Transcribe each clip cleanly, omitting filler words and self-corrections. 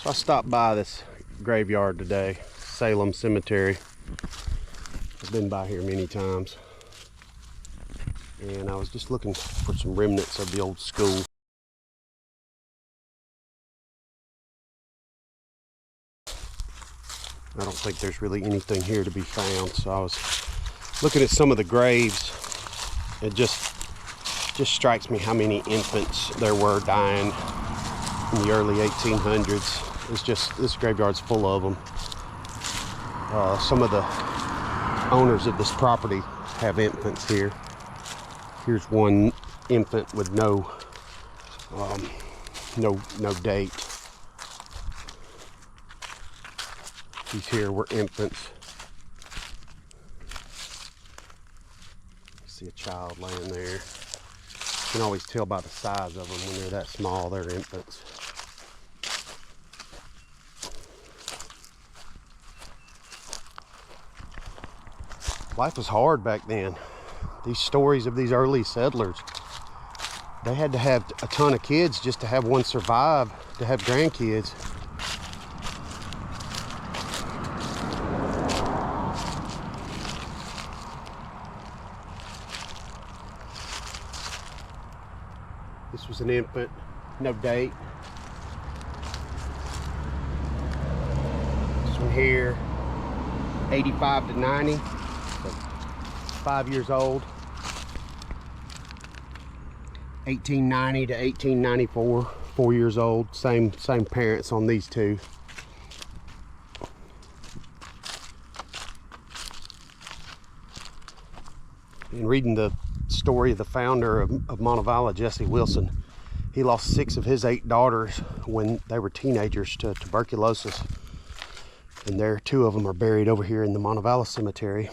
So I stopped by this graveyard today, Salem Cemetery. I've been by here many times. And I was just looking for some remnants of the old school. I don't think there's really anything here to be found, so I was looking at some of the graves. It just strikes me how many infants there were dying in the early 1800s. It's just, this graveyard's full of them. Some of the owners of this property have infants here. Here's one infant with no date. These here were infants. See a child laying there. You can always tell by the size of them when they're that small, they're infants. Life was hard back then. These stories of these early settlers, they had to have a ton of kids just to have one survive, to have grandkids. This was an infant, no date. This one here, 85 to 90, so 5 years old. 1890 to 1894, 4 years old. Same parents on these two. In reading the story of the founder of Montevallo, Jesse Wilson, he lost 6 of his 8 daughters when they were teenagers to tuberculosis. And there, 2 of them are buried over here in the Montevallo Cemetery.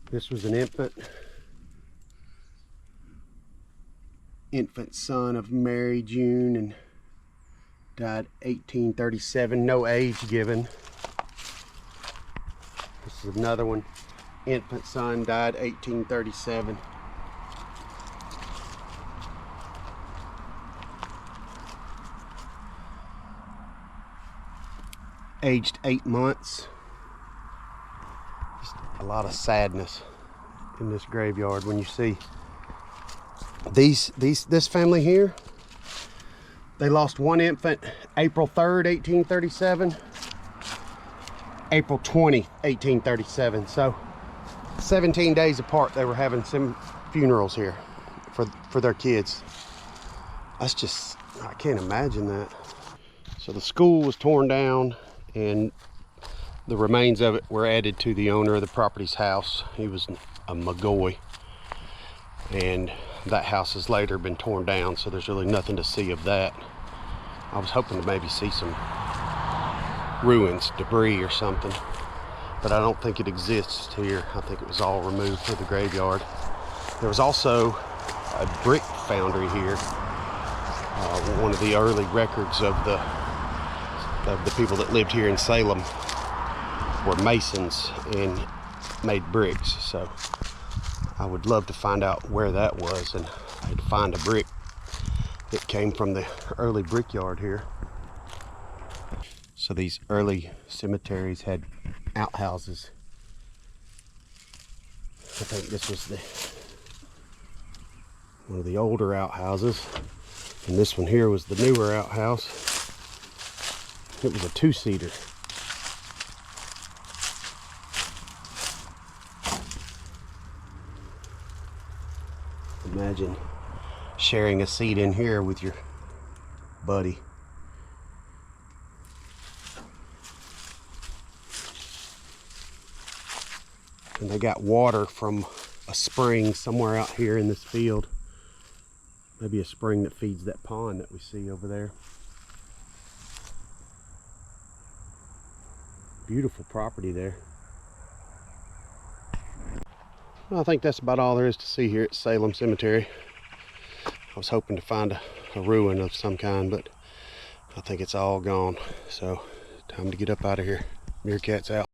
This was an infant son of Mary June, and died 1837, no age given. This is another one, infant son, died 1837. Aged 8 months. Just a lot of sadness in this graveyard when you see this family here. They lost one infant April 3rd, 1837, April 20, 1837. So 17 days apart, they were having some funerals here for their kids. That's just, I can't imagine that. So the school was torn down, and the remains of it were added to the owner of the property's house. He was a McGoy, and that house has later been torn down, so there's really nothing to see of that. I was hoping to maybe see some ruins, debris or something, but I don't think it exists here. I think it was all removed for the graveyard. There was also a brick foundry here. One of the early records of the people that lived here in Salem were masons and made bricks. So I would love to find out where that was, and I'd find a brick that came from the early brickyard here. So these early cemeteries had outhouses. I think this was one of the older outhouses, and this one here was the newer outhouse. It was a 2-seater. Imagine sharing a seat in here with your buddy. And they got water from a spring somewhere out here in this field. Maybe a spring that feeds that pond that we see over there. Beautiful property there. Well, I think that's about all there is to see here at Salem Cemetery. I was hoping to find a ruin of some kind, but I think it's all gone. So, time to get up out of here. Meerkat's out.